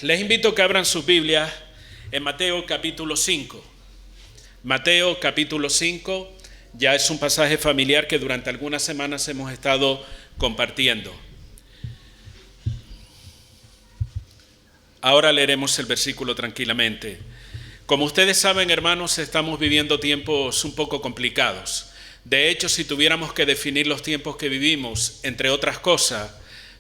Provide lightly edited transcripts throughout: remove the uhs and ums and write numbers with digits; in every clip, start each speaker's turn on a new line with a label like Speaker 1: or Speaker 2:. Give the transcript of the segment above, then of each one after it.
Speaker 1: Les invito a que abran sus Biblias en Mateo capítulo 5. Mateo capítulo 5 ya es un pasaje familiar que durante algunas semanas hemos estado compartiendo. Ahora leeremos el versículo tranquilamente. Como ustedes saben, hermanos, estamos viviendo tiempos un poco complicados. De hecho, si tuviéramos que definir los tiempos que vivimos, entre otras cosas,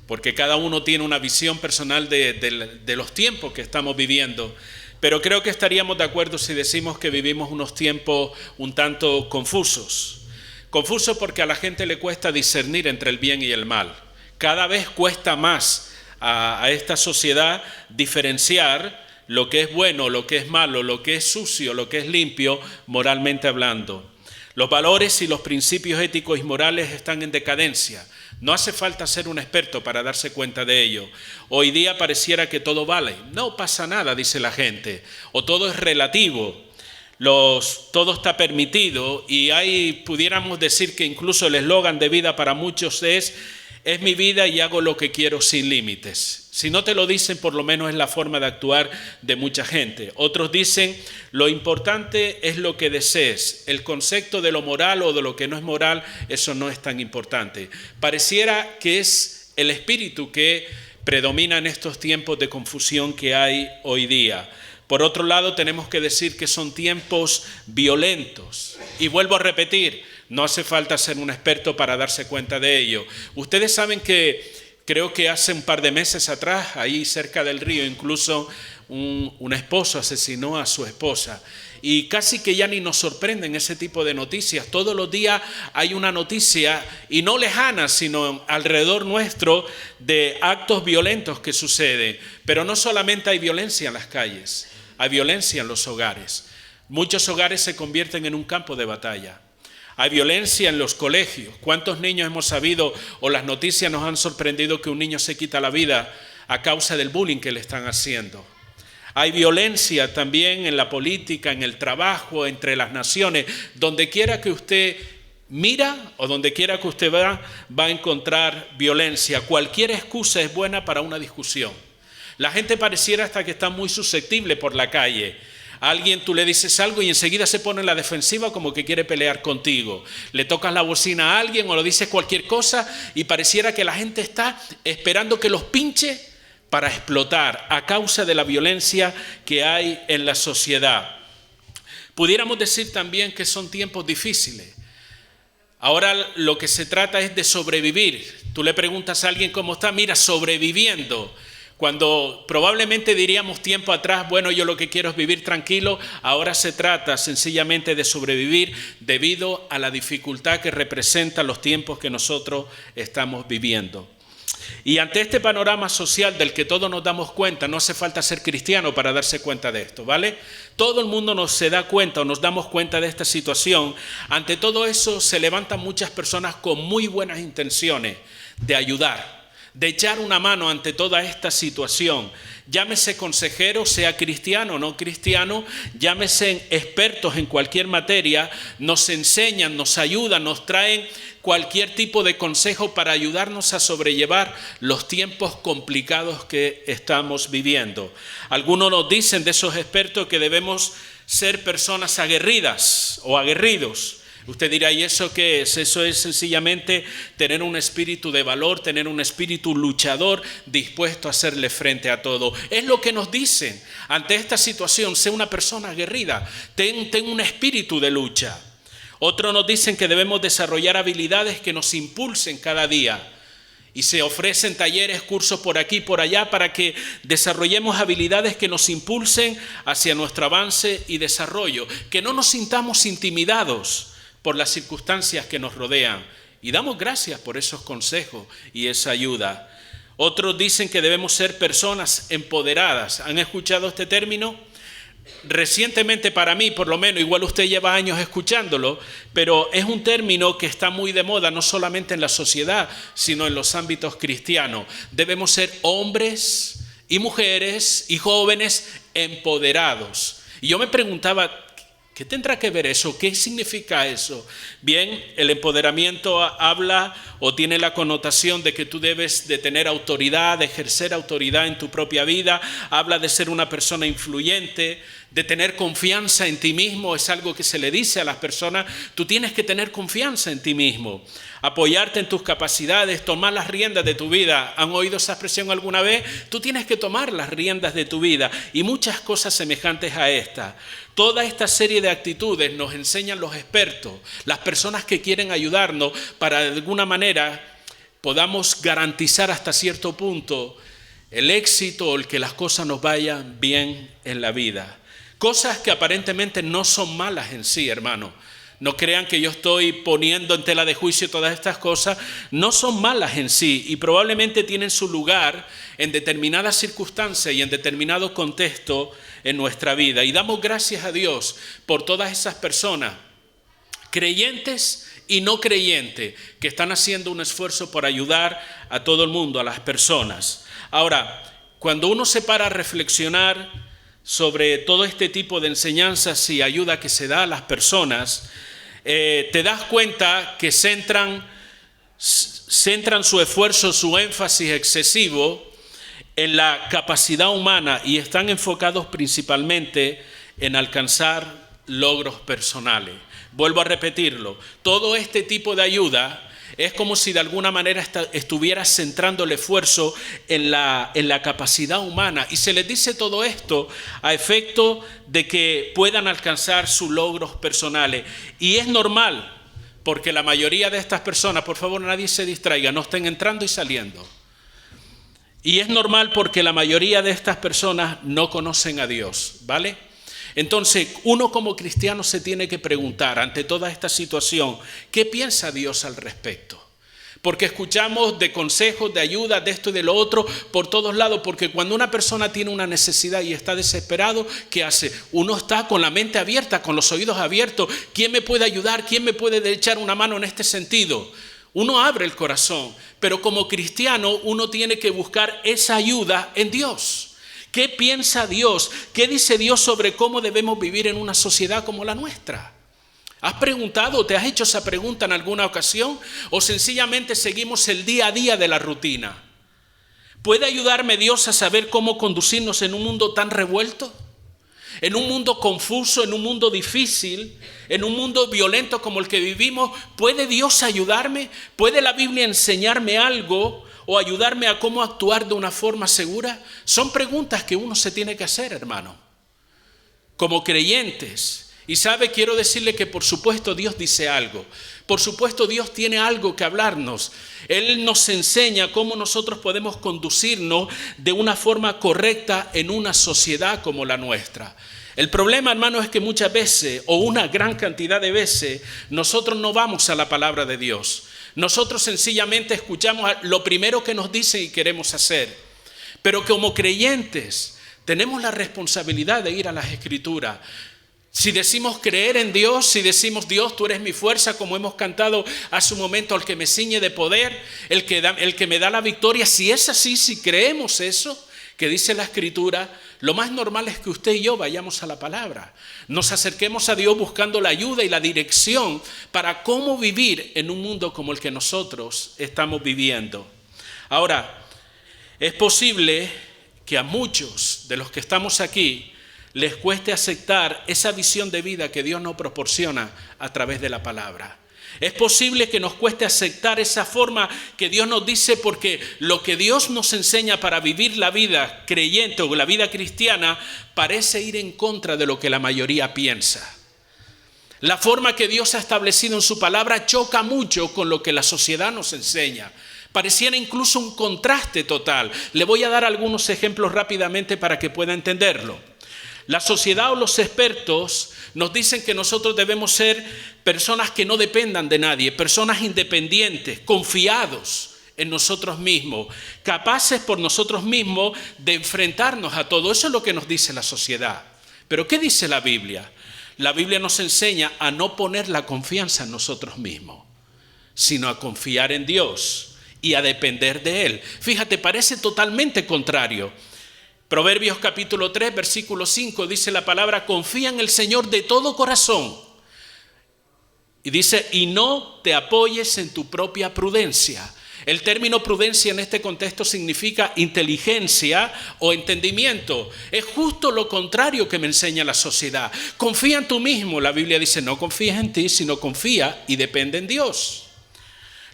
Speaker 1: porque cada uno tiene una visión personal de los tiempos que estamos viviendo, pero creo que estaríamos de acuerdo si decimos que vivimos unos tiempos un tanto confusos. Confusos porque a la gente le cuesta discernir entre el bien y el mal. Cada vez cuesta más a esta sociedad diferenciar lo que es bueno, lo que es malo, lo que es sucio, lo que es limpio, moralmente hablando. Los valores y los principios éticos y morales están en decadencia. No hace falta ser un experto para darse cuenta de ello. Hoy día pareciera que todo vale. No pasa nada, dice la gente. O todo es relativo. Todo está permitido. Y pudiéramos decir que incluso el eslogan de vida para muchos es mi vida y hago lo que quiero sin límites. Si no te lo dicen, por lo menos es la forma de actuar de mucha gente. Otros dicen, lo importante es lo que desees. El concepto de lo moral o de lo que no es moral, eso no es tan importante. Pareciera que es el espíritu que predomina en estos tiempos de confusión que hay hoy día. Por otro lado, tenemos que decir que son tiempos violentos. Y vuelvo a repetir, no hace falta ser un experto para darse cuenta de ello. Ustedes saben que creo que hace un par de meses atrás, ahí cerca del río, incluso un esposo asesinó a su esposa. Y casi que ya ni nos sorprenden ese tipo de noticias. Todos los días hay una noticia, y no lejana, sino alrededor nuestro, de actos violentos que suceden. Pero no solamente hay violencia en las calles, hay violencia en los hogares. Muchos hogares se convierten en un campo de batalla. Hay violencia en los colegios. ¿Cuántos niños hemos sabido o las noticias nos han sorprendido que un niño se quita la vida a causa del bullying que le están haciendo? Hay violencia también en la política, en el trabajo, entre las naciones. Donde quiera que usted mira o donde quiera que usted va a encontrar violencia. Cualquier excusa es buena para una discusión. La gente pareciera hasta que está muy susceptible por la calle. A alguien tú le dices algo y enseguida se pone en la defensiva como que quiere pelear contigo. Le tocas la bocina a alguien o le dices cualquier cosa y pareciera que la gente está esperando que los pinche para explotar a causa de la violencia que hay en la sociedad. Pudiéramos decir también que son tiempos difíciles. Ahora lo que se trata es de sobrevivir. Tú le preguntas a alguien cómo está, mira, sobreviviendo. Cuando probablemente diríamos tiempo atrás, bueno, yo lo que quiero es vivir tranquilo, ahora se trata sencillamente de sobrevivir debido a la dificultad que representan los tiempos que nosotros estamos viviendo. Y ante este panorama social del que todos nos damos cuenta, no hace falta ser cristiano para darse cuenta de esto, ¿vale? Todo el mundo se da cuenta o nos damos cuenta de esta situación. Ante todo eso se levantan muchas personas con muy buenas intenciones de ayudar, de echar una mano ante toda esta situación. Llámese consejero, sea cristiano o no cristiano, llámese expertos en cualquier materia, nos enseñan, nos ayudan, nos traen cualquier tipo de consejo para ayudarnos a sobrellevar los tiempos complicados que estamos viviendo. Algunos nos dicen de esos expertos que debemos ser personas aguerridas o aguerridos. Usted dirá, ¿y eso qué es? Eso es sencillamente tener un espíritu de valor, tener un espíritu luchador dispuesto a hacerle frente a todo. Es lo que nos dicen ante esta situación, sé una persona aguerrida, ten un espíritu de lucha. Otros nos dicen que debemos desarrollar habilidades que nos impulsen cada día. Y se ofrecen talleres, cursos por aquí y por allá para que desarrollemos habilidades que nos impulsen hacia nuestro avance y desarrollo. Que no nos sintamos intimidados por las circunstancias que nos rodean. Y damos gracias por esos consejos y esa ayuda. Otros dicen que debemos ser personas empoderadas. ¿Han escuchado este término? Recientemente para mí, por lo menos, igual usted lleva años escuchándolo, pero es un término que está muy de moda, no solamente en la sociedad, sino en los ámbitos cristianos. Debemos ser hombres y mujeres y jóvenes empoderados. Y yo me preguntaba, ¿Qué tendrá que ver eso? ¿Qué significa eso? Bien, el empoderamiento habla o tiene la connotación de que tú debes de tener autoridad, de ejercer autoridad en tu propia vida. Habla de ser una persona influyente, de tener confianza en ti mismo. Es algo que se le dice a las personas. Tú tienes que tener confianza en ti mismo, apoyarte en tus capacidades, tomar las riendas de tu vida. ¿Han oído esa expresión alguna vez? Tú tienes que tomar las riendas de tu vida y muchas cosas semejantes a esta. Toda esta serie de actitudes nos enseñan los expertos, las personas que quieren ayudarnos para de alguna manera podamos garantizar hasta cierto punto el éxito o el que las cosas nos vayan bien en la vida. Cosas que aparentemente no son malas en sí, hermano. No crean que yo estoy poniendo en tela de juicio todas estas cosas. No son malas en sí y probablemente tienen su lugar en determinadas circunstancias y en determinado contexto en nuestra vida. Y damos gracias a Dios por todas esas personas, creyentes y no creyentes, que están haciendo un esfuerzo por ayudar a todo el mundo, a las personas. Ahora, cuando uno se para a reflexionar sobre todo este tipo de enseñanzas y ayuda que se da a las personas, te das cuenta que centran su esfuerzo, su énfasis excesivo en la capacidad humana y están enfocados principalmente en alcanzar logros personales. Vuelvo a repetirlo, todo este tipo de ayuda es como si de alguna manera estuviera centrando el esfuerzo en la capacidad humana. Y se les dice todo esto a efecto de que puedan alcanzar sus logros personales. Y es normal, porque la mayoría de estas personas, por favor nadie se distraiga, no estén entrando y saliendo. Y es normal porque la mayoría de estas personas no conocen a Dios, ¿vale? Entonces, uno como cristiano se tiene que preguntar ante toda esta situación, ¿qué piensa Dios al respecto? Porque escuchamos de consejos, de ayuda, de esto y de lo otro por todos lados, porque cuando una persona tiene una necesidad y está desesperado, ¿qué hace? Uno está con la mente abierta, con los oídos abiertos. ¿Quién me puede ayudar? ¿Quién me puede echar una mano en este sentido? Uno abre el corazón, pero como cristiano uno tiene que buscar esa ayuda en Dios. ¿Qué piensa Dios? ¿Qué dice Dios sobre cómo debemos vivir en una sociedad como la nuestra? ¿Has preguntado, te has hecho esa pregunta en alguna ocasión? ¿O sencillamente seguimos el día a día de la rutina? ¿Puede ayudarme Dios a saber cómo conducirnos en un mundo tan revuelto? En un mundo confuso, en un mundo difícil, en un mundo violento como el que vivimos. ¿Puede Dios ayudarme? ¿Puede la Biblia enseñarme algo o ayudarme a cómo actuar de una forma segura? Son preguntas que uno se tiene que hacer, hermano, como creyentes. Y sabe, quiero decirle que por supuesto Dios dice algo. Por supuesto Dios tiene algo que hablarnos. Él nos enseña cómo nosotros podemos conducirnos de una forma correcta en una sociedad como la nuestra. El problema, hermano, es que muchas veces, o una gran cantidad de veces, nosotros no vamos a la palabra de Dios. Nosotros sencillamente escuchamos lo primero que nos dice y queremos hacer. Pero como creyentes tenemos la responsabilidad de ir a las Escrituras. Si decimos creer en Dios, si decimos Dios, tú eres mi fuerza, como hemos cantado hace un momento, el que me ciñe de poder, el que me da la victoria, si es así, si creemos eso que dice la Escritura, lo más normal es que usted y yo vayamos a la palabra. Nos acerquemos a Dios buscando la ayuda y la dirección para cómo vivir en un mundo como el que nosotros estamos viviendo. Ahora, es posible que a muchos de los que estamos aquí les cueste aceptar esa visión de vida que Dios nos proporciona a través de la palabra. Es posible que nos cueste aceptar esa forma que Dios nos dice, porque lo que Dios nos enseña para vivir la vida creyente o la vida cristiana parece ir en contra de lo que la mayoría piensa. La forma que Dios ha establecido en su palabra choca mucho con lo que la sociedad nos enseña. Pareciera incluso un contraste total. Le voy a dar algunos ejemplos rápidamente para que pueda entenderlo. La sociedad o los expertos nos dicen que nosotros debemos ser personas que no dependan de nadie, personas independientes, confiados en nosotros mismos, capaces por nosotros mismos de enfrentarnos a todo. Eso es lo que nos dice la sociedad. Pero ¿qué dice la Biblia? La Biblia nos enseña a no poner la confianza en nosotros mismos, sino a confiar en Dios y a depender de Él. Fíjate, parece totalmente contrario. Proverbios capítulo 3, versículo 5, dice la palabra: confía en el Señor de todo corazón. Y dice: y no te apoyes en tu propia prudencia. El término prudencia en este contexto significa inteligencia o entendimiento. Es justo lo contrario que me enseña la sociedad. Confía en tú mismo. La Biblia dice: no confíes en ti, sino confía y depende en Dios.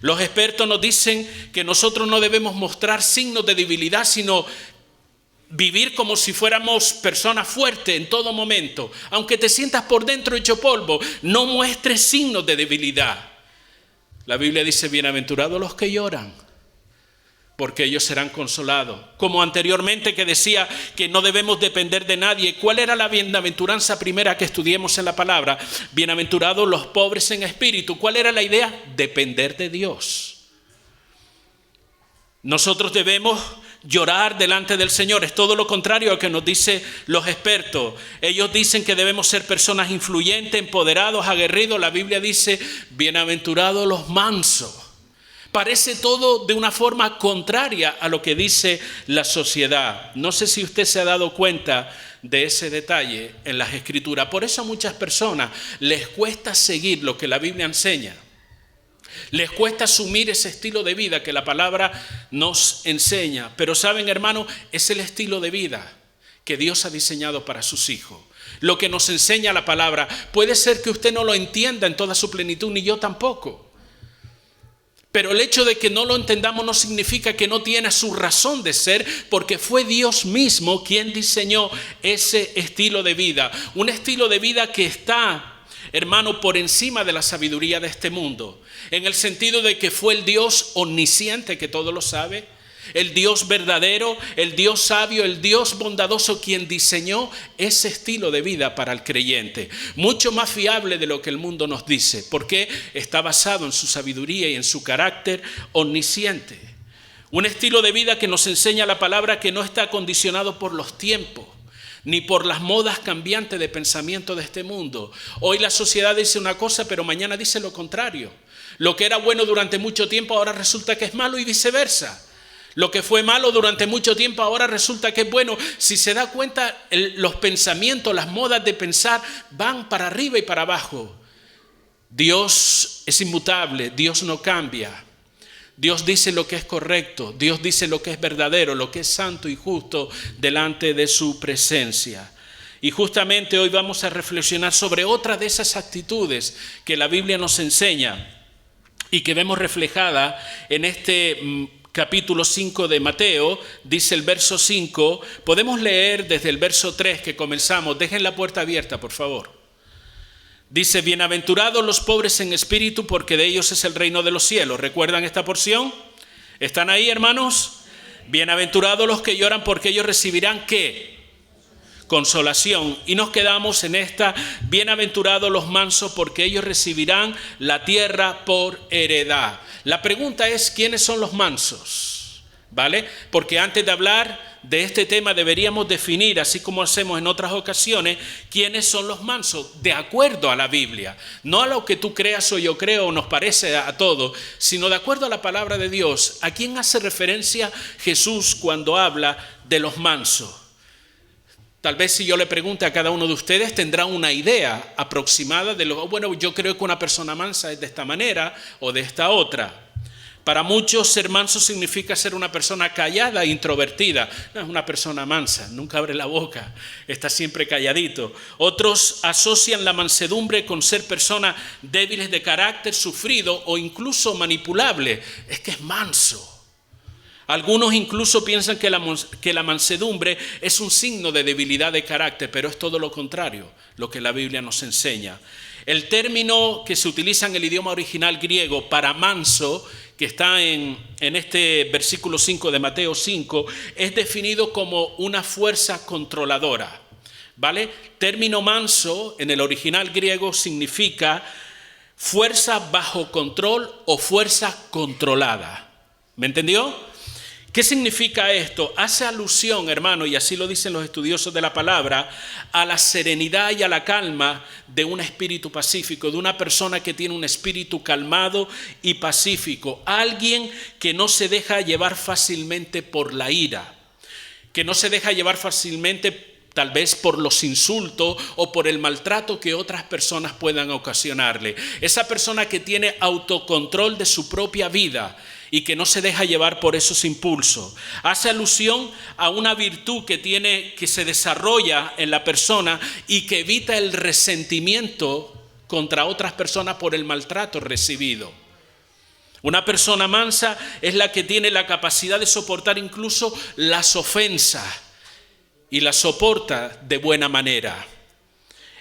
Speaker 1: Los expertos nos dicen que nosotros no debemos mostrar signos de debilidad, sino vivir como si fuéramos personas fuertes en todo momento. Aunque te sientas por dentro hecho polvo, no muestres signos de debilidad. La Biblia dice: bienaventurados los que lloran, porque ellos serán consolados. Como anteriormente que decía que no debemos depender de nadie. ¿Cuál era la bienaventuranza primera que estudiemos en la palabra? Bienaventurados los pobres en espíritu. ¿Cuál era la idea? Depender de Dios. Nosotros debemos llorar delante del Señor. Es todo lo contrario a lo que nos dicen los expertos. Ellos dicen que debemos ser personas influyentes, empoderados, aguerridos. La Biblia dice: bienaventurados los mansos. Parece todo de una forma contraria a lo que dice la sociedad. No sé si usted se ha dado cuenta de ese detalle en las Escrituras. Por eso a muchas personas les cuesta seguir lo que la Biblia enseña. Les cuesta asumir ese estilo de vida que la palabra nos enseña. Pero saben, hermano, es el estilo de vida que Dios ha diseñado para sus hijos. Lo que nos enseña la palabra. Puede ser que usted no lo entienda en toda su plenitud, ni yo tampoco. Pero el hecho de que no lo entendamos no significa que no tiene su razón de ser, porque fue Dios mismo quien diseñó ese estilo de vida. Un estilo de vida que está, hermano, por encima de la sabiduría de este mundo. En el sentido de que fue el Dios omnisciente que todo lo sabe. El Dios verdadero, el Dios sabio, el Dios bondadoso quien diseñó ese estilo de vida para el creyente. Mucho más fiable de lo que el mundo nos dice, porque está basado en su sabiduría y en su carácter omnisciente. Un estilo de vida que nos enseña la palabra que no está condicionado por los tiempos, ni por las modas cambiantes de pensamiento de este mundo. Hoy la sociedad dice una cosa, pero mañana dice lo contrario. Lo que era bueno durante mucho tiempo ahora resulta que es malo y viceversa. Lo que fue malo durante mucho tiempo ahora resulta que es bueno. Si se da cuenta, los pensamientos, las modas de pensar van para arriba y para abajo. Dios es inmutable, Dios no cambia. Dios dice lo que es correcto, Dios dice lo que es verdadero, lo que es santo y justo delante de su presencia. Y justamente hoy vamos a reflexionar sobre otra de esas actitudes que la Biblia nos enseña y que vemos reflejada en este capítulo 5 de Mateo. Dice el verso 5, podemos leer desde el verso 3 que comenzamos. Dejen la puerta abierta, por favor. Dice: bienaventurados los pobres en espíritu, porque de ellos es el reino de los cielos. ¿Recuerdan esta porción? ¿Están ahí, hermanos? Bienaventurados los que lloran, porque ellos recibirán ¿qué? Consolación. Y nos quedamos en esta: bienaventurados los mansos, porque ellos recibirán la tierra por heredad. La pregunta es: ¿quiénes son los mansos? ¿Vale? Porque antes de hablar de este tema deberíamos definir, así como hacemos en otras ocasiones, quiénes son los mansos, de acuerdo a la Biblia. No a lo que tú creas o yo creo o nos parece a todos, sino de acuerdo a la palabra de Dios. ¿A quién hace referencia Jesús cuando habla de los mansos? Tal vez si yo le pregunte a cada uno de ustedes tendrá una idea aproximada de lo, bueno, yo creo que una persona mansa es de esta manera o de esta otra. Para muchos ser manso significa ser una persona callada e introvertida. No es una persona mansa, nunca abre la boca, está siempre calladito. Otros asocian la mansedumbre con ser personas débiles de carácter, sufrido o incluso manipulable. Es que es manso. Algunos incluso piensan que la mansedumbre es un signo de debilidad de carácter, pero es todo lo contrario, lo que la Biblia nos enseña. El término que se utiliza en el idioma original griego para manso, que está en este versículo 5 de Mateo 5, es definido como una fuerza controladora, ¿vale? Término manso en el original griego significa fuerza bajo control o fuerza controlada. ¿Me entendió? ¿Qué significa esto? Hace alusión, hermano, y así lo dicen los estudiosos de la palabra, a la serenidad y a la calma de un espíritu pacífico, de una persona que tiene un espíritu calmado y pacífico. Alguien que no se deja llevar fácilmente por la ira, que no se deja llevar fácilmente tal vez por los insultos o por el maltrato que otras personas puedan ocasionarle. Esa persona que tiene autocontrol de su propia vida y que no se deja llevar por esos impulsos. Hace alusión a una virtud que se desarrolla en la persona y que evita el resentimiento contra otras personas por el maltrato recibido. Una persona mansa es la que tiene la capacidad de soportar incluso las ofensas y las soporta de buena manera.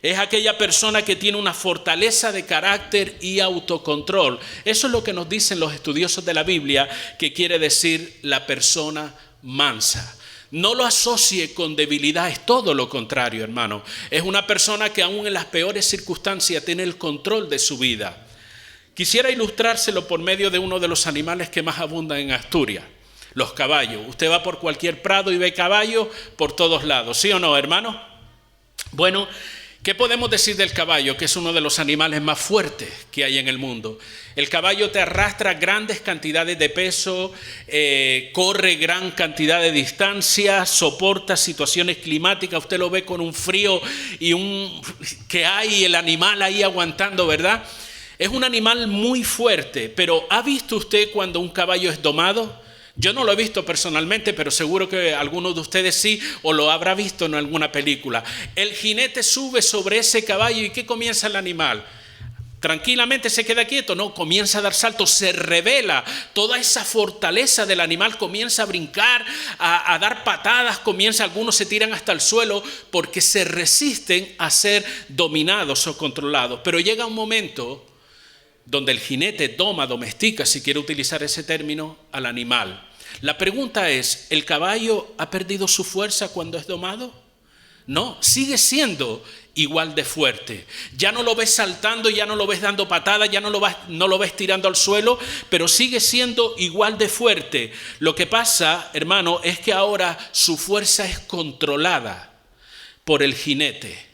Speaker 1: Es aquella persona que tiene una fortaleza de carácter y autocontrol. Eso es lo que nos dicen los estudiosos de la Biblia, que quiere decir la persona mansa. No lo asocie con debilidad, es todo lo contrario, hermano. Es una persona que aún en las peores circunstancias tiene el control de su vida. Quisiera ilustrárselo por medio de uno de los animales que más abundan en Asturias, los caballos. Usted va por cualquier prado y ve caballos por todos lados, ¿sí o no, hermano? Bueno, ¿qué podemos decir del caballo? Que es uno de los animales más fuertes que hay en el mundo. El caballo te arrastra grandes cantidades de peso, corre gran cantidad de distancia, soporta situaciones climáticas. Usted lo ve con un frío que hay el animal ahí aguantando, ¿verdad? Es un animal muy fuerte, pero ¿ha visto usted cuando un caballo es domado? Yo no lo he visto personalmente, pero seguro que algunos de ustedes sí, o lo habrá visto en alguna película. El jinete sube sobre ese caballo y ¿qué comienza el animal? Tranquilamente se queda quieto, no, comienza a dar saltos, se revela, toda esa fortaleza del animal comienza a brincar, a dar patadas, algunos se tiran hasta el suelo porque se resisten a ser dominados o controlados. Pero llega un momento donde el jinete domestica, si quiere utilizar ese término, al animal. La pregunta es, ¿el caballo ha perdido su fuerza cuando es domado? No, sigue siendo igual de fuerte. Ya no lo ves saltando, ya no lo ves dando patadas, ya no lo ves tirando al suelo, pero sigue siendo igual de fuerte. Lo que pasa, hermano, es que ahora su fuerza es controlada por el jinete,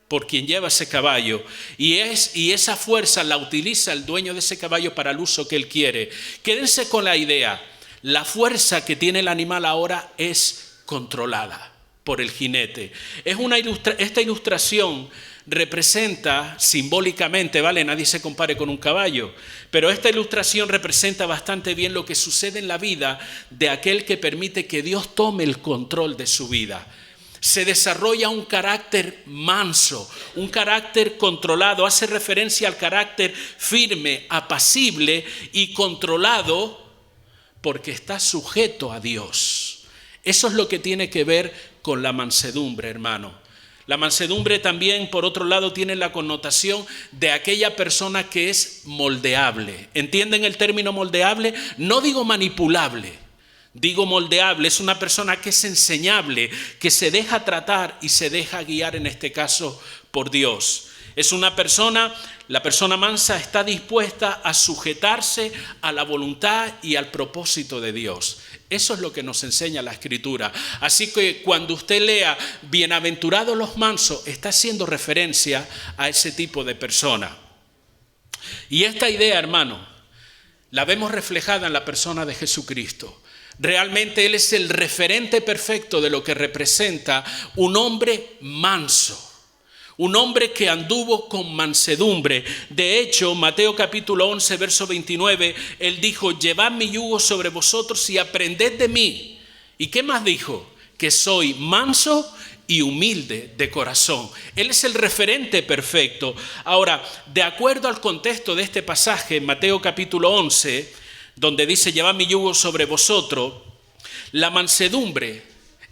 Speaker 1: por quien lleva ese caballo, y esa fuerza la utiliza el dueño de ese caballo para el uso que él quiere. Quédense con la idea, la fuerza que tiene el animal ahora es controlada por el jinete. Esta ilustración representa simbólicamente, ¿vale? Nadie se compare con un caballo, pero esta ilustración representa bastante bien lo que sucede en la vida de aquel que permite que Dios tome el control de su vida. Se desarrolla un carácter manso, un carácter controlado. Hace referencia al carácter firme, apacible y controlado porque está sujeto a Dios. Eso es lo que tiene que ver con la mansedumbre, hermano. La mansedumbre también, por otro lado, tiene la connotación de aquella persona que es moldeable. ¿Entienden el término moldeable? No digo manipulable. Digo moldeable, es una persona que es enseñable, que se deja tratar y se deja guiar, en este caso, por Dios. Es una persona, la persona mansa está dispuesta a sujetarse a la voluntad y al propósito de Dios. Eso es lo que nos enseña la Escritura. Así que cuando usted lea bienaventurados los mansos, está haciendo referencia a ese tipo de persona. Y esta idea, hermano, la vemos reflejada en la persona de Jesucristo. Realmente Él es el referente perfecto de lo que representa un hombre manso, un hombre que anduvo con mansedumbre. De hecho, Mateo capítulo 11, verso 29, Él dijo, llevad mi yugo sobre vosotros y aprended de mí. ¿Y qué más dijo? Que soy manso y humilde de corazón. Él es el referente perfecto. Ahora, de acuerdo al contexto de este pasaje, Mateo capítulo 11, donde dice, llevad mi yugo sobre vosotros, la mansedumbre,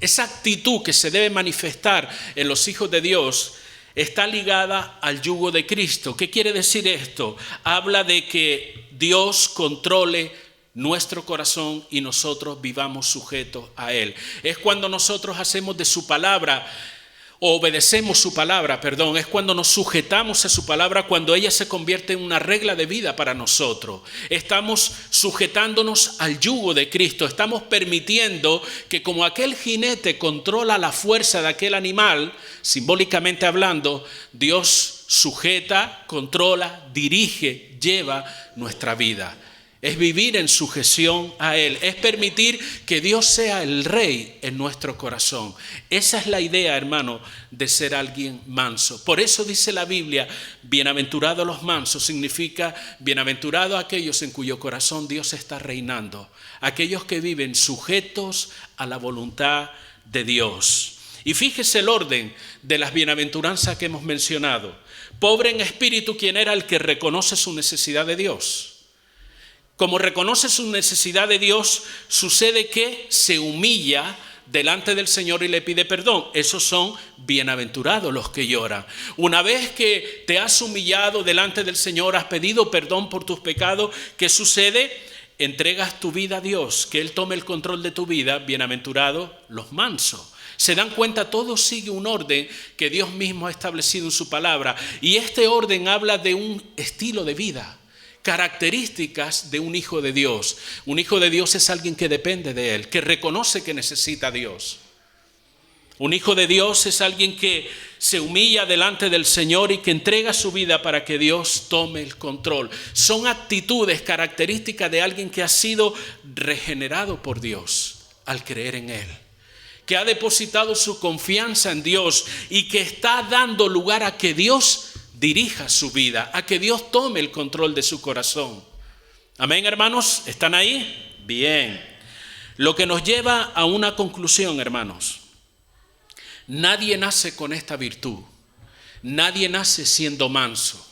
Speaker 1: esa actitud que se debe manifestar en los hijos de Dios, está ligada al yugo de Cristo. ¿Qué quiere decir esto? Habla de que Dios controle nuestro corazón y nosotros vivamos sujetos a Él. Es cuando nosotros hacemos de su palabra, o obedecemos su palabra, es cuando nos sujetamos a su palabra, cuando ella se convierte en una regla de vida para nosotros. Estamos sujetándonos al yugo de Cristo, estamos permitiendo que como aquel jinete controla la fuerza de aquel animal, simbólicamente hablando, Dios sujeta, controla, dirige, lleva nuestra vida. es vivir en sujeción a Él, es permitir que Dios sea el Rey en nuestro corazón. Esa es la idea, hermano, de ser alguien manso. Por eso dice la Biblia, bienaventurados los mansos, significa bienaventurados aquellos en cuyo corazón Dios está reinando, aquellos que viven sujetos a la voluntad de Dios. Y fíjese el orden de las bienaventuranzas que hemos mencionado. Pobre en espíritu, quien era el que reconoce su necesidad de Dios. Como reconoce su necesidad de Dios, sucede que se humilla delante del Señor y le pide perdón. Esos son bienaventurados los que lloran. Una vez que te has humillado delante del Señor, has pedido perdón por tus pecados, ¿qué sucede? Entregas tu vida a Dios, que Él tome el control de tu vida. Bienaventurados los mansos. Se dan cuenta, todo sigue un orden que Dios mismo ha establecido en su palabra. Y este orden habla de un estilo de vida. Características de un hijo de Dios. Un hijo de Dios es alguien que depende de Él, que reconoce que necesita a Dios. Un hijo de Dios es alguien que se humilla delante del Señor y que entrega su vida para que Dios tome el control. Son actitudes, características de alguien que ha sido regenerado por Dios al creer en Él, que ha depositado su confianza en Dios y que está dando lugar a que Dios dirija su vida, a que Dios tome el control de su corazón. Amén, hermanos, ¿están ahí? Bien. Lo que nos lleva a una conclusión, hermanos. Nadie nace con esta virtud. Nadie nace siendo manso.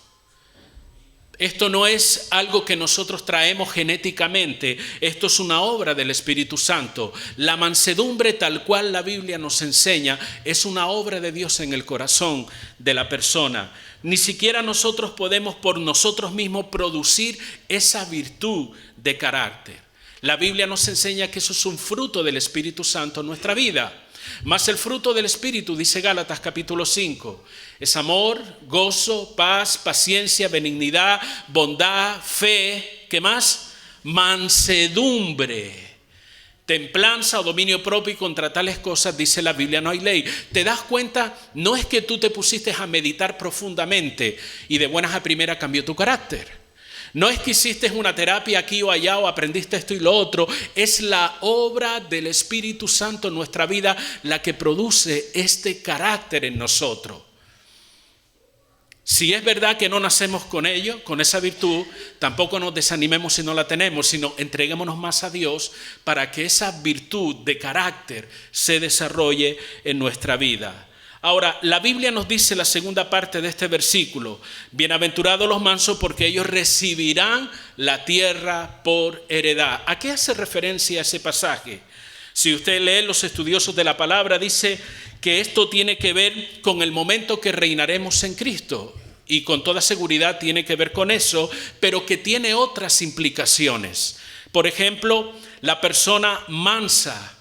Speaker 1: Esto no es algo que nosotros traemos genéticamente, esto es una obra del Espíritu Santo. La mansedumbre, tal cual la Biblia nos enseña, es una obra de Dios en el corazón de la persona. Ni siquiera nosotros podemos por nosotros mismos producir esa virtud de carácter. La Biblia nos enseña que eso es un fruto del Espíritu Santo en nuestra vida. Mas el fruto del Espíritu, dice Gálatas capítulo 5, es amor, gozo, paz, paciencia, benignidad, bondad, fe, ¿qué más? Mansedumbre, templanza o dominio propio, y contra tales cosas, dice la Biblia, no hay ley. ¿Te das cuenta? No es que tú te pusiste a meditar profundamente y de buenas a primeras cambió tu carácter. No es que hiciste una terapia aquí o allá o aprendiste esto y lo otro. Es la obra del Espíritu Santo en nuestra vida la que produce este carácter en nosotros. Si es verdad que no nacemos con ello, con esa virtud, tampoco nos desanimemos si no la tenemos, sino entreguémonos más a Dios para que esa virtud de carácter se desarrolle en nuestra vida. Ahora, la Biblia nos dice la segunda parte de este versículo: bienaventurados los mansos, porque ellos recibirán la tierra por heredad. ¿A qué hace referencia ese pasaje? Si usted lee, los estudiosos de la palabra dice que esto tiene que ver con el momento que reinaremos en Cristo. Y con toda seguridad tiene que ver con eso, pero que tiene otras implicaciones. Por ejemplo, la persona mansa.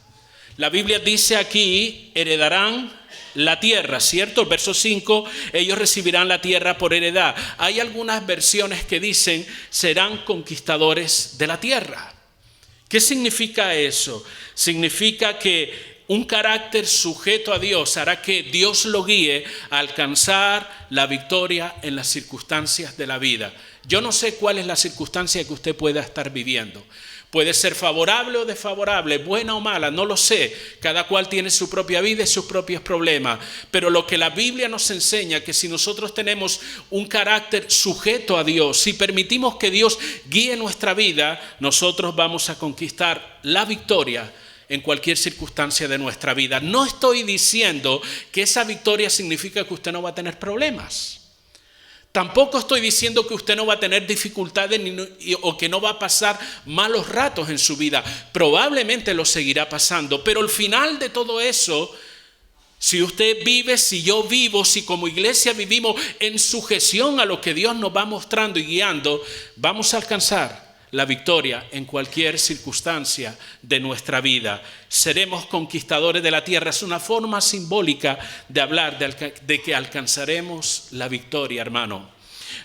Speaker 1: La Biblia dice aquí, heredarán la tierra, ¿cierto? El verso 5, ellos recibirán la tierra por heredad. Hay algunas versiones que dicen, serán conquistadores de la tierra. ¿Qué significa eso? Significa que un carácter sujeto a Dios hará que Dios lo guíe a alcanzar la victoria en las circunstancias de la vida. Yo no sé cuál es la circunstancia que usted pueda estar viviendo. Puede ser favorable o desfavorable, buena o mala, no lo sé. Cada cual tiene su propia vida y sus propios problemas. Pero lo que la Biblia nos enseña es que si nosotros tenemos un carácter sujeto a Dios, si permitimos que Dios guíe nuestra vida, nosotros vamos a conquistar la victoria en cualquier circunstancia de nuestra vida. No estoy diciendo que esa victoria significa que usted no va a tener problemas. Tampoco estoy diciendo que usted no va a tener dificultades o que no va a pasar malos ratos en su vida. Probablemente lo seguirá pasando, pero al final de todo eso, si usted vive, si yo vivo, si como iglesia vivimos en sujeción a lo que Dios nos va mostrando y guiando, vamos a alcanzar la victoria en cualquier circunstancia de nuestra vida. Seremos conquistadores de la tierra. Es una forma simbólica de hablar de que alcanzaremos la victoria, hermano.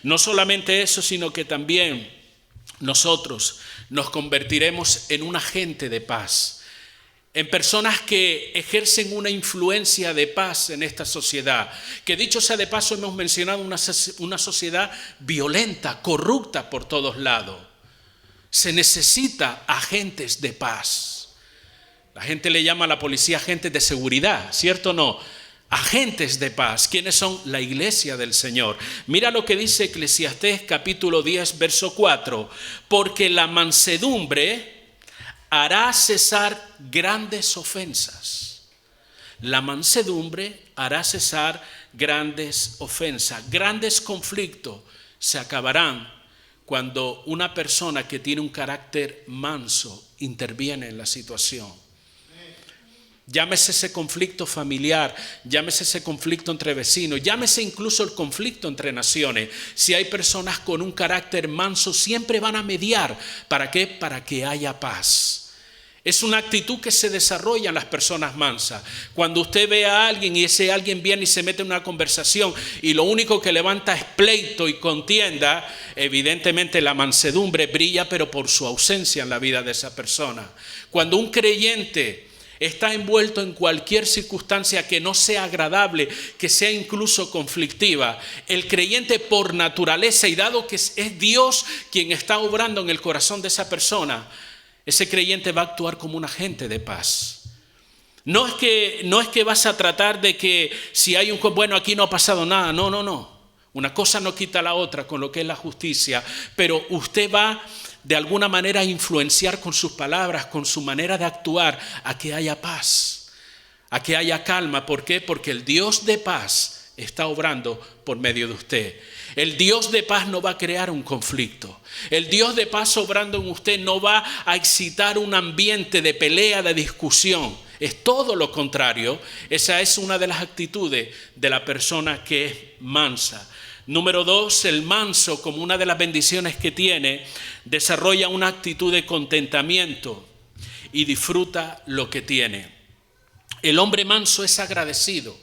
Speaker 1: No solamente eso, sino que también nosotros nos convertiremos en un agente de paz, en personas que ejercen una influencia de paz en esta sociedad, que dicho sea de paso hemos mencionado una sociedad violenta, corrupta por todos lados. Se necesita agentes de paz. La gente le llama a la policía agentes de seguridad, ¿cierto o no? Agentes de paz. ¿Quiénes son? La iglesia del Señor. Mira lo que dice Eclesiastés capítulo 10, verso 4. Porque la mansedumbre hará cesar grandes ofensas. La mansedumbre hará cesar grandes ofensas. Grandes conflictos se acabarán cuando una persona que tiene un carácter manso interviene en la situación. Llámese ese conflicto familiar, llámese ese conflicto entre vecinos, llámese incluso el conflicto entre naciones. Si hay personas con un carácter manso, siempre van a mediar. ¿Para qué? Para que haya paz. Es una actitud que se desarrolla en las personas mansas. Cuando usted ve a alguien y ese alguien viene y se mete en una conversación y lo único que levanta es pleito y contienda, evidentemente la mansedumbre brilla, pero por su ausencia en la vida de esa persona. Cuando un creyente está envuelto en cualquier circunstancia que no sea agradable, que sea incluso conflictiva, el creyente por naturaleza, y dado que es Dios quien está obrando en el corazón de esa persona, ese creyente va a actuar como un agente de paz. No es que vas a tratar de que si hay bueno, aquí no ha pasado nada. No. Una cosa no quita la otra con lo que es la justicia, pero usted va de alguna manera a influenciar con sus palabras, con su manera de actuar, a que haya paz, a que haya calma. ¿Por qué? Porque el Dios de paz está obrando por medio de usted. El Dios de paz no va a crear un conflicto. El Dios de paz obrando en usted no va a excitar un ambiente de pelea, de discusión. Es todo lo contrario. Esa es una de las actitudes de la persona que es mansa. Número 2, el manso, como una de las bendiciones que tiene, desarrolla una actitud de contentamiento y disfruta lo que tiene. El hombre manso es agradecido,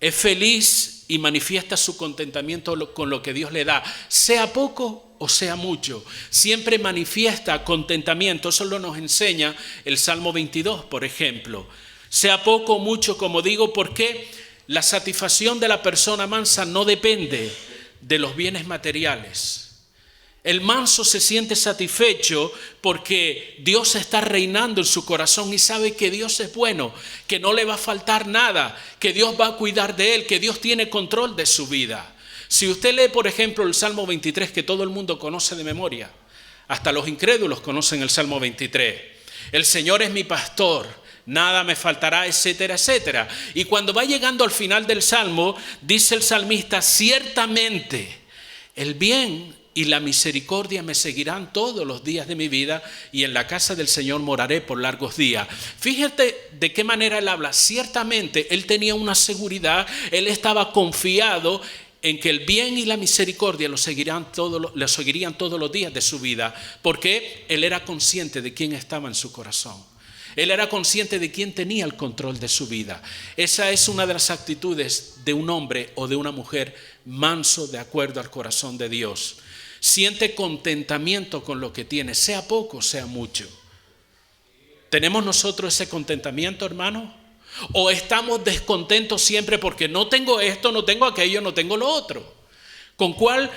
Speaker 1: es feliz y manifiesta su contentamiento con lo que Dios le da, sea poco o sea mucho. Siempre manifiesta contentamiento. Eso lo nos enseña el Salmo 22, por ejemplo. Sea poco o mucho, como digo, porque la satisfacción de la persona mansa no depende de los bienes materiales. El manso se siente satisfecho porque Dios está reinando en su corazón y sabe que Dios es bueno, que no le va a faltar nada, que Dios va a cuidar de él, que Dios tiene control de su vida. Si usted lee, por ejemplo, el Salmo 23, que todo el mundo conoce de memoria, hasta los incrédulos conocen el Salmo 23. El Señor es mi pastor, nada me faltará, etcétera, etcétera. Y cuando va llegando al final del Salmo, dice el salmista, ciertamente el bien y la misericordia me seguirán todos los días de mi vida y en la casa del Señor moraré por largos días. Fíjate de qué manera él habla. Ciertamente él tenía una seguridad, él estaba confiado en que el bien y la misericordia lo seguirían todos los días de su vida, porque él era consciente de quién estaba en su corazón. Él era consciente de quién tenía el control de su vida. Esa es una de las actitudes de un hombre o de una mujer manso de acuerdo al corazón de Dios. Siente contentamiento con lo que tiene, sea poco, sea mucho. ¿Tenemos nosotros ese contentamiento, hermano? ¿O estamos descontentos siempre porque no tengo esto, no tengo aquello, no tengo lo otro? ¿Con cuál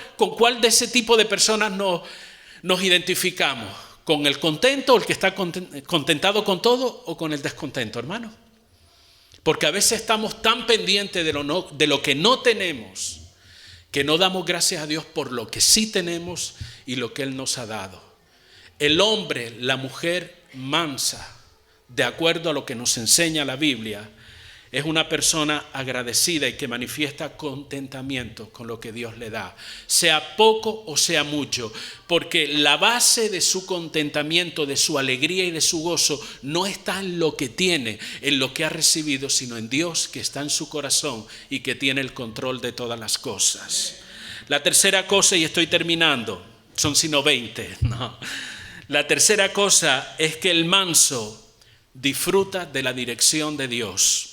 Speaker 1: de ese tipo de personas nos identificamos? ¿Con el contento, el que está contentado con todo, o con el descontento, hermano? Porque a veces estamos tan pendientes de lo que no tenemos, que no damos gracias a Dios por lo que sí tenemos y lo que Él nos ha dado. El hombre, la mujer mansa, de acuerdo a lo que nos enseña la Biblia, es una persona agradecida y que manifiesta contentamiento con lo que Dios le da, sea poco o sea mucho, porque la base de su contentamiento, de su alegría y de su gozo no está en lo que tiene, en lo que ha recibido, sino en Dios que está en su corazón y que tiene el control de todas las cosas. La tercera cosa, y estoy terminando, son sino 20, no. La tercera cosa es que el manso disfruta de la dirección de Dios.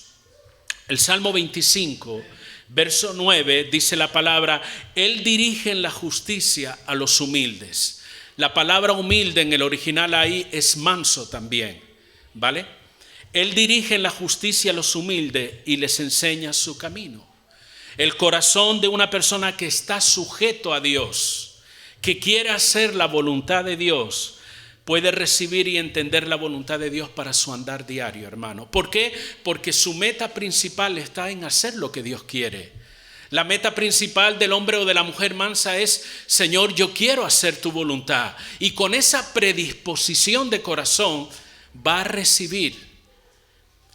Speaker 1: El Salmo 25, verso 9, dice la palabra, Él dirige en la justicia a los humildes. La palabra humilde en el original ahí es manso también, ¿vale? Él dirige en la justicia a los humildes y les enseña su camino. El corazón de una persona que está sujeto a Dios, que quiere hacer la voluntad de Dios, puede recibir y entender la voluntad de Dios para su andar diario, hermano. ¿Por qué? Porque su meta principal está en hacer lo que Dios quiere. La meta principal del hombre o de la mujer mansa es: Señor, yo quiero hacer tu voluntad. Y con esa predisposición de corazón va a recibir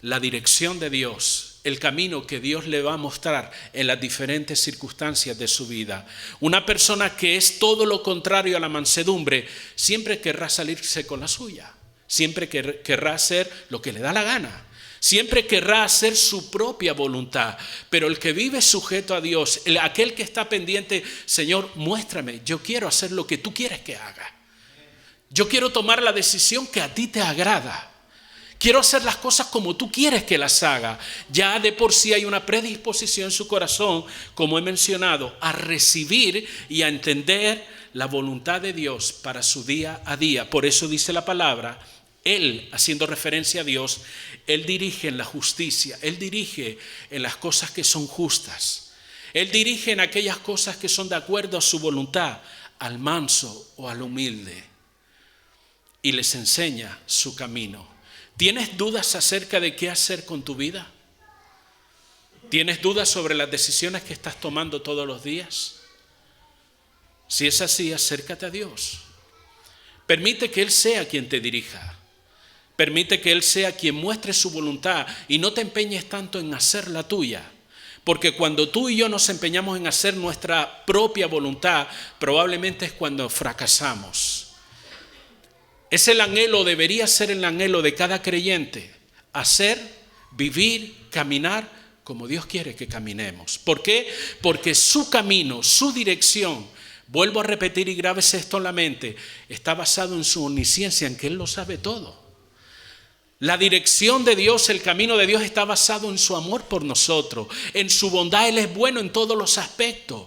Speaker 1: la dirección de Dios, el camino que Dios le va a mostrar en las diferentes circunstancias de su vida. Una persona que es todo lo contrario a la mansedumbre siempre querrá salirse con la suya, siempre querrá hacer lo que le da la gana, siempre querrá hacer su propia voluntad. Pero el que vive sujeto a Dios, aquel que está pendiente: Señor, muéstrame, yo quiero hacer lo que tú quieres que haga, yo quiero tomar la decisión que a ti te agrada. Quiero hacer las cosas como tú quieres que las haga. Ya de por sí hay una predisposición en su corazón, como he mencionado, a recibir y a entender la voluntad de Dios para su día a día. Por eso dice la palabra, Él, haciendo referencia a Dios, Él dirige en la justicia, Él dirige en las cosas que son justas. Él dirige en aquellas cosas que son de acuerdo a su voluntad, al manso o al humilde. Y les enseña su camino. ¿Tienes dudas acerca de qué hacer con tu vida? ¿Tienes dudas sobre las decisiones que estás tomando todos los días? Si es así, acércate a Dios. Permite que Él sea quien te dirija. Permite que Él sea quien muestre su voluntad y no te empeñes tanto en hacer la tuya. Porque cuando tú y yo nos empeñamos en hacer nuestra propia voluntad, probablemente es cuando fracasamos. Es el anhelo, debería ser el anhelo de cada creyente, hacer, vivir, caminar como Dios quiere que caminemos. ¿Por qué? Porque su camino, su dirección, vuelvo a repetir y grábese esto en la mente, está basado en su omnisciencia, en que Él lo sabe todo. La dirección de Dios, el camino de Dios está basado en su amor por nosotros, en su bondad. Él es bueno en todos los aspectos.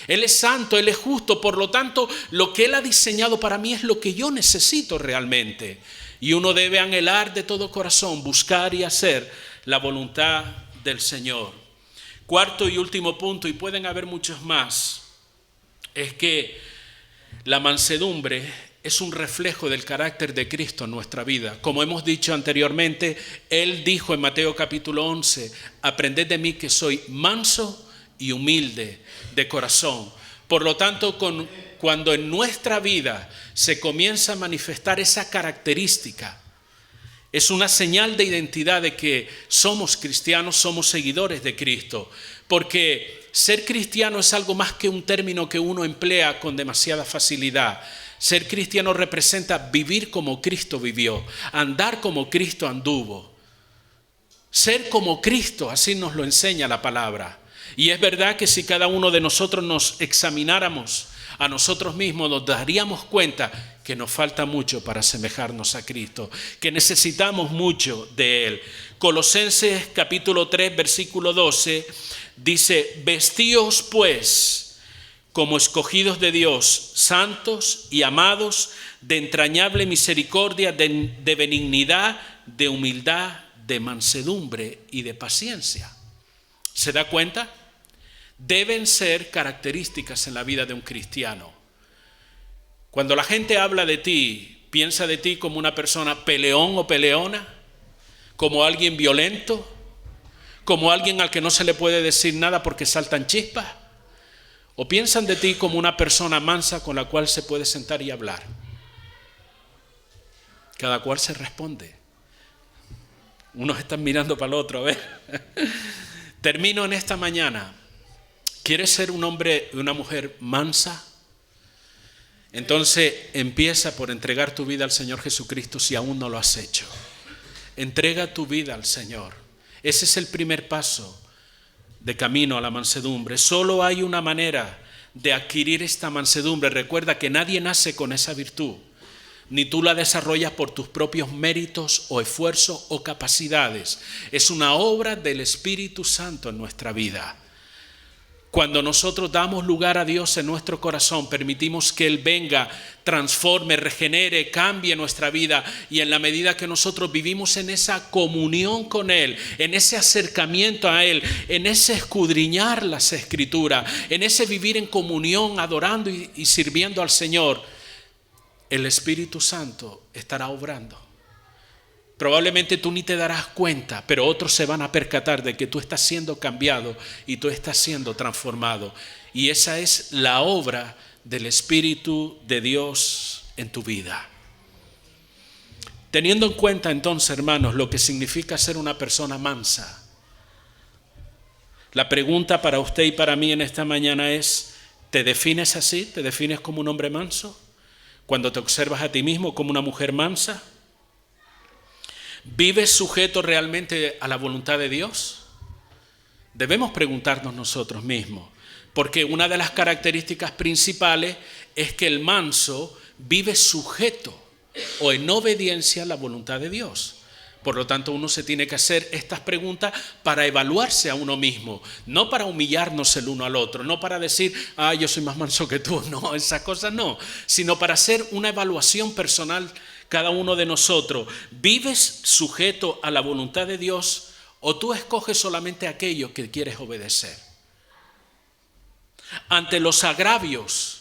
Speaker 1: Él es santo, Él es justo, por lo tanto, lo que Él ha diseñado para mí es lo que yo necesito realmente. Y uno debe anhelar de todo corazón, buscar y hacer la voluntad del Señor. Cuarto y último punto, y pueden haber muchos más, es que la mansedumbre es un reflejo del carácter de Cristo en nuestra vida. Como hemos dicho anteriormente, Él dijo en Mateo capítulo 11, aprended de mí que soy manso y humilde de corazón. Por lo tanto, cuando en nuestra vida se comienza a manifestar esa característica, es una señal de identidad de que somos cristianos, somos seguidores de Cristo. Porque ser cristiano es algo más que un término que uno emplea con demasiada facilidad. Ser cristiano representa vivir como Cristo vivió, andar como Cristo anduvo. Ser como Cristo, así nos lo enseña la palabra. Y es verdad que si cada uno de nosotros nos examináramos a nosotros mismos, nos daríamos cuenta que nos falta mucho para asemejarnos a Cristo, que necesitamos mucho de Él. Colosenses capítulo 3, versículo 12, dice, vestíos pues como escogidos de Dios, santos y amados, de entrañable misericordia, de benignidad, de humildad, de mansedumbre y de paciencia. ¿Se da cuenta? Deben ser características en la vida de un cristiano. Cuando la gente habla de ti, piensa de ti como una persona peleón o peleona, como alguien violento, como alguien al que no se le puede decir nada porque saltan chispas, o piensan de ti como una persona mansa con la cual se puede sentar y hablar. Cada cual se responde. Unos están mirando para el otro, a ver. Termino en esta mañana. ¿Quieres ser un hombre y una mujer mansa? Entonces empieza por entregar tu vida al Señor Jesucristo si aún no lo has hecho. Entrega tu vida al Señor. Ese es el primer paso de camino a la mansedumbre. Solo hay una manera de adquirir esta mansedumbre. Recuerda que nadie nace con esa virtud, ni tú la desarrollas por tus propios méritos o esfuerzos o capacidades. Es una obra del Espíritu Santo en nuestra vida. Cuando nosotros damos lugar a Dios en nuestro corazón, permitimos que Él venga, transforme, regenere, cambie nuestra vida, y en la medida que nosotros vivimos en esa comunión con Él, en ese acercamiento a Él, en ese escudriñar las Escrituras, en ese vivir en comunión, adorando y sirviendo al Señor, el Espíritu Santo estará obrando. Probablemente tú ni te darás cuenta, pero otros se van a percatar de que tú estás siendo cambiado y tú estás siendo transformado. Y esa es la obra del Espíritu de Dios en tu vida. Teniendo en cuenta entonces, hermanos, lo que significa ser una persona mansa, la pregunta para usted y para mí en esta mañana es, ¿te defines así? ¿Te defines como un hombre manso? Cuando te observas a ti mismo como una mujer mansa, ¿vives sujeto realmente a la voluntad de Dios? Debemos preguntarnos nosotros mismos, porque una de las características principales es que el manso vive sujeto o en obediencia a la voluntad de Dios. Por lo tanto, uno se tiene que hacer estas preguntas para evaluarse a uno mismo, no para humillarnos el uno al otro, no para decir, yo soy más manso que tú, no, esas cosas no, sino para hacer una evaluación personal cada uno de nosotros. ¿Vives sujeto a la voluntad de Dios o tú escoges solamente aquello que quieres obedecer? Ante los agravios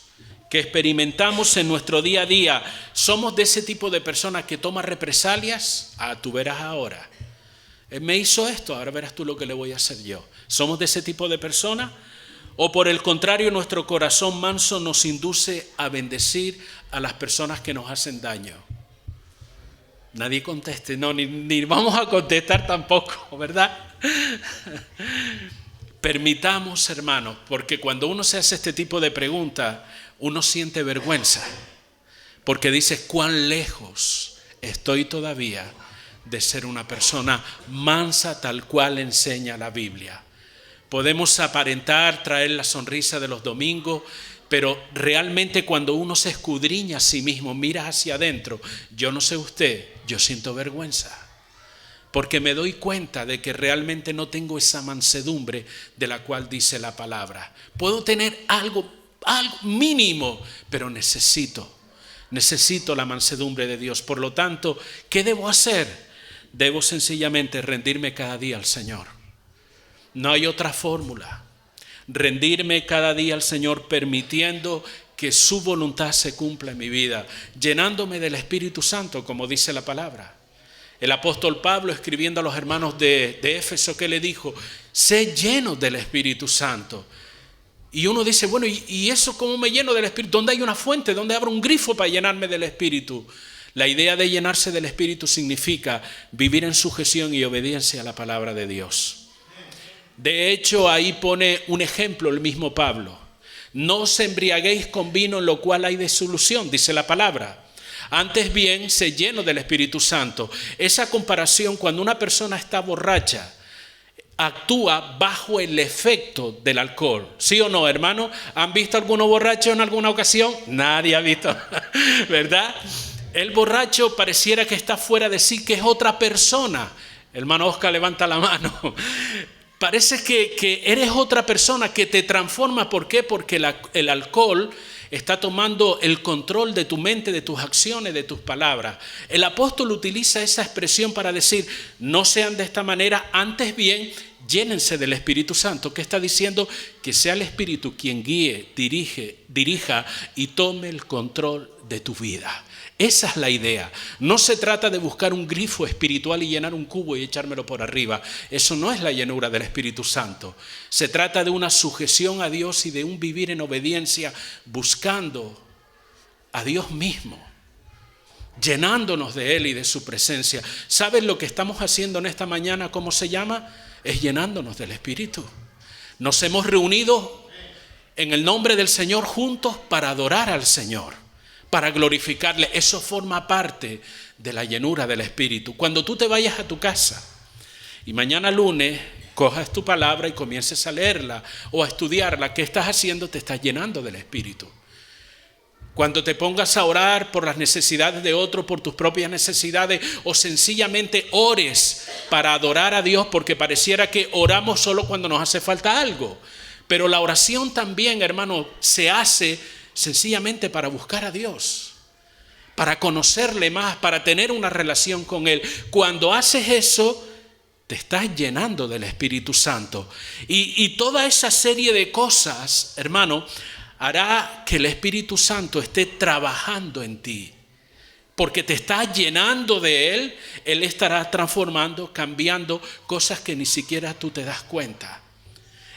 Speaker 1: que experimentamos en nuestro día a día, ¿somos de ese tipo de personas que toman represalias? Tú verás ahora. Él me hizo esto, ahora verás tú lo que le voy a hacer yo. ¿Somos de ese tipo de personas? ¿O por el contrario, nuestro corazón manso nos induce a bendecir a las personas que nos hacen daño? Nadie conteste, no, ni vamos a contestar tampoco, ¿verdad? Permitamos, hermanos, porque cuando uno se hace este tipo de preguntas, uno siente vergüenza, porque dice, ¿cuán lejos estoy todavía de ser una persona mansa tal cual enseña la Biblia? Podemos aparentar, traer la sonrisa de los domingos, pero realmente cuando uno se escudriña a sí mismo, mira hacia adentro, yo no sé usted, yo siento vergüenza. Porque me doy cuenta de que realmente no tengo esa mansedumbre de la cual dice la palabra. Puedo tener algo mínimo, pero necesito la mansedumbre de Dios. Por lo tanto, ¿qué debo hacer? Debo sencillamente rendirme cada día al Señor. No hay otra fórmula. Rendirme cada día al Señor, permitiendo que su voluntad se cumpla en mi vida, llenándome del Espíritu Santo, como dice la palabra. El apóstol Pablo, escribiendo a los hermanos de Éfeso, ¿qué le dijo? Sé llenos del Espíritu Santo. Y uno dice, bueno, ¿y eso cómo me lleno del Espíritu? ¿Dónde hay una fuente? ¿Dónde abro un grifo para llenarme del Espíritu? La idea de llenarse del Espíritu significa vivir en sujeción y obediencia a la palabra de Dios. De hecho, ahí pone un ejemplo el mismo Pablo. No os embriaguéis con vino en lo cual hay disolución, dice la palabra. Antes bien, sé lleno del Espíritu Santo. Esa comparación, cuando una persona está borracha, actúa bajo el efecto del alcohol. ¿Sí o no, hermano? ¿Han visto alguno borracho en alguna ocasión? Nadie ha visto, ¿verdad? El borracho pareciera que está fuera de sí, que es otra persona. Hermano Oscar, levanta la mano. Parece que eres otra persona, que te transforma. ¿Por qué? Porque el alcohol está tomando el control de tu mente, de tus acciones, de tus palabras. El apóstol utiliza esa expresión para decir, no sean de esta manera, antes bien, llénense del Espíritu Santo. ¿Qué está diciendo? Que sea el Espíritu quien guíe, dirija y tome el control de tu vida. Esa es la idea. No se trata de buscar un grifo espiritual y llenar un cubo y echármelo por arriba. Eso no es la llenura del Espíritu Santo. Se trata de una sujeción a Dios y de un vivir en obediencia, buscando a Dios mismo, llenándonos de Él y de su presencia. ¿Sabes lo que estamos haciendo en esta mañana? ¿Cómo se llama? Es llenándonos del Espíritu. Nos hemos reunido en el nombre del Señor juntos para adorar al Señor, para glorificarle. Eso forma parte de la llenura del Espíritu. Cuando tú te vayas a tu casa y mañana lunes cojas tu palabra y comiences a leerla o a estudiarla, ¿qué estás haciendo? Te estás llenando del Espíritu. Cuando te pongas a orar por las necesidades de otro, por tus propias necesidades, o sencillamente ores para adorar a Dios, porque pareciera que oramos solo cuando nos hace falta algo. Pero la oración también, hermano, se hace sencillamente para buscar a Dios, para conocerle más, para tener una relación con Él. Cuando haces eso, te estás llenando del Espíritu Santo. Y toda esa serie de cosas, hermano, hará que el Espíritu Santo esté trabajando en ti. Porque te estás llenando de Él, Él estará transformando, cambiando cosas que ni siquiera tú te das cuenta.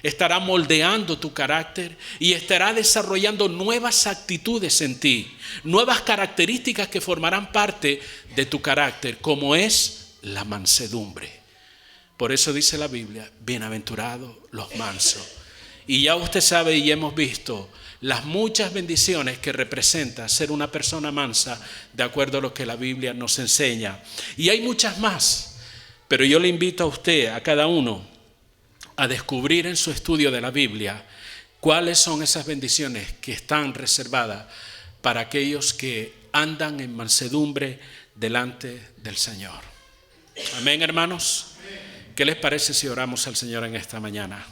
Speaker 1: Estará moldeando tu carácter y estará desarrollando nuevas actitudes en ti, nuevas características que formarán parte de tu carácter, como es la mansedumbre. Por eso dice la Biblia, bienaventurados los mansos. Y ya usted sabe y hemos visto las muchas bendiciones que representa ser una persona mansa, de acuerdo a lo que la Biblia nos enseña. Y hay muchas más, pero yo le invito a usted, a cada uno, a descubrir en su estudio de la Biblia cuáles son esas bendiciones que están reservadas para aquellos que andan en mansedumbre delante del Señor. Amén, hermanos. ¿Qué les parece si oramos al Señor en esta mañana?